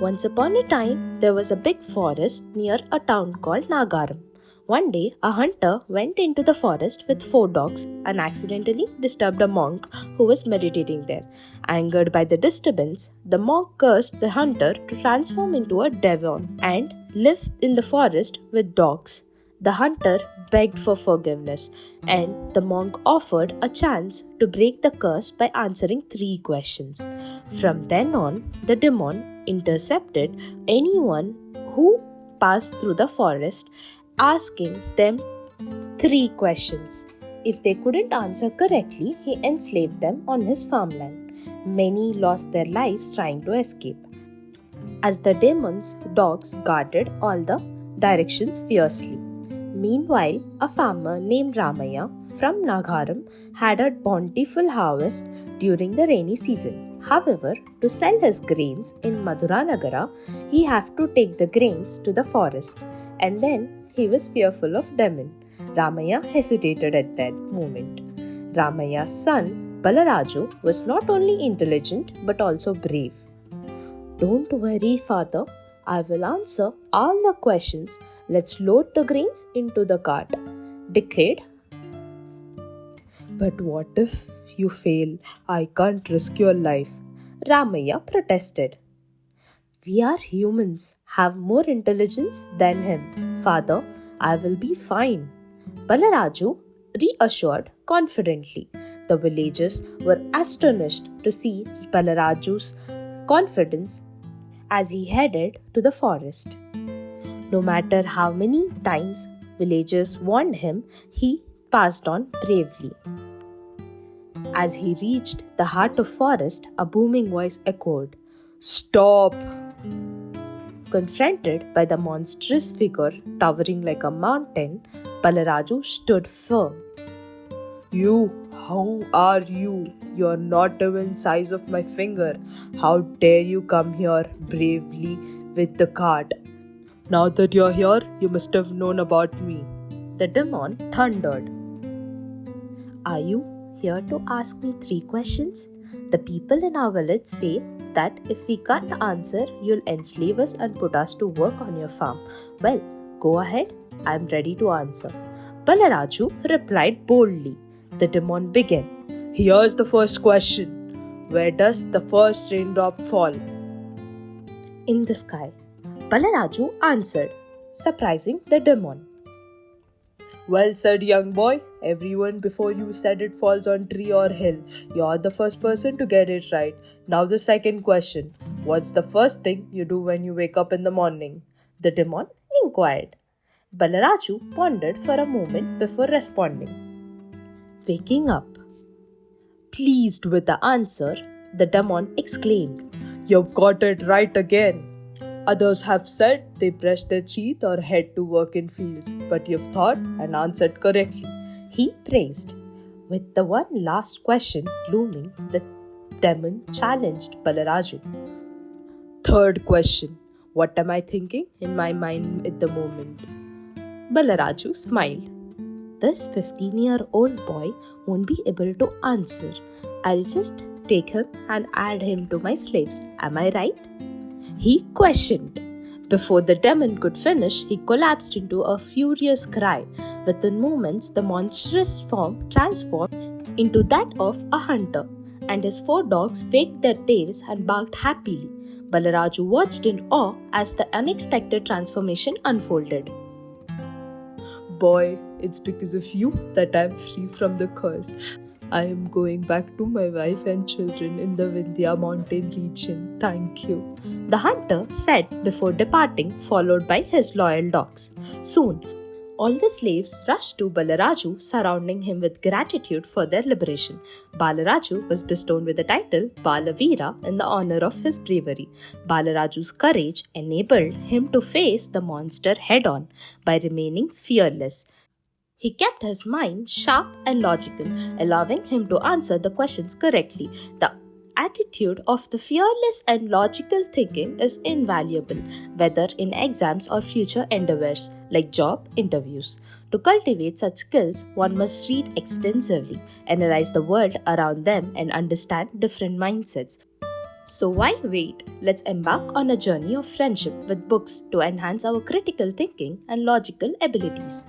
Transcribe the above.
Once upon a time, there was a big forest near a town called Nagaram. One day, a hunter went into the forest with 4 dogs and accidentally disturbed a monk who was meditating there. Angered by the disturbance, the monk cursed the hunter to transform into a demon and live in the forest with dogs. The hunter begged for forgiveness, and the monk offered a chance to break the curse by answering 3 questions. From then on, the demon intercepted anyone who passed through the forest, asking them 3 questions. If they couldn't answer correctly, he enslaved them on his farmland. Many lost their lives trying to escape, as the demon's dogs guarded all the directions fiercely. Meanwhile, a farmer named Ramaya from Nagaram had a bountiful harvest during the rainy season. However, to sell his grains in Maduranagara, he had to take the grains to the forest, and then he was fearful of demon. Ramaya hesitated at that moment. Ramaya's son, Balaraju, was not only intelligent but also brave. "Don't worry, father. I will answer all the questions. Let's load the grains into the cart," declared. "But what if you fail? I can't risk your life," Ramaya protested. "We are humans, have more intelligence than him. Father, I will be fine," Balaraju reassured confidently. The villagers were astonished to see Balaraju's confidence as he headed to the forest. No matter how many times villagers warned him, he passed on bravely. As he reached the heart of forest, a booming voice echoed, "Stop!" Confronted by the monstrous figure towering like a mountain, Balaraju stood firm. Who are you? You're not even size of my finger. How dare you come here bravely with the cart? Now that you're here, you must have known about me," the demon thundered. "Are you here to ask me 3 questions? The people in our village say that if we can't answer, you'll enslave us and put us to work on your farm. Well, go ahead. I'm ready to answer," Balaraju replied boldly. The demon began. "Here's the first question. Where does the first raindrop fall?" "In the sky," Balaraju answered, surprising the demon. "Well said, young boy. Everyone before you said it falls on tree or hill. You're the first person to get it right. Now the second question. What's the first thing you do when you wake up in the morning?" the demon inquired. Balaraju pondered for a moment before responding. "Waking up." Pleased with the answer, the demon exclaimed, "You've got it right again. Others have said they brush their teeth or head to work in fields, but you've thought and answered correctly," he praised. With the one last question looming, the demon challenged Balaraju. "Third question. What am I thinking in my mind at the moment?" Balaraju smiled. "This 15-year-old boy won't be able to answer. I'll just take him and add him to my slaves. Am I right?" he questioned. Before the demon could finish, he collapsed into a furious cry. Within moments, the monstrous form transformed into that of a hunter, and his 4 dogs wagged their tails and barked happily. Balaraju watched in awe as the unexpected transformation unfolded. "Boy, it's because of you that I'm free from the curse. I am going back to my wife and children in the Vindhya mountain region. Thank you," the hunter said before departing, followed by his loyal dogs. Soon, all the slaves rushed to Balaraju, surrounding him with gratitude for their liberation. Balaraju was bestowed with the title Balavira in the honor of his bravery. Balaraju's courage enabled him to face the monster head-on by remaining fearless. He kept his mind sharp and logical, allowing him to answer the questions correctly. The attitude of the fearless and logical thinking is invaluable, whether in exams or future endeavors like job interviews. To cultivate such skills, one must read extensively, analyze the world around them, and understand different mindsets. So why wait? Let's embark on a journey of friendship with books to enhance our critical thinking and logical abilities.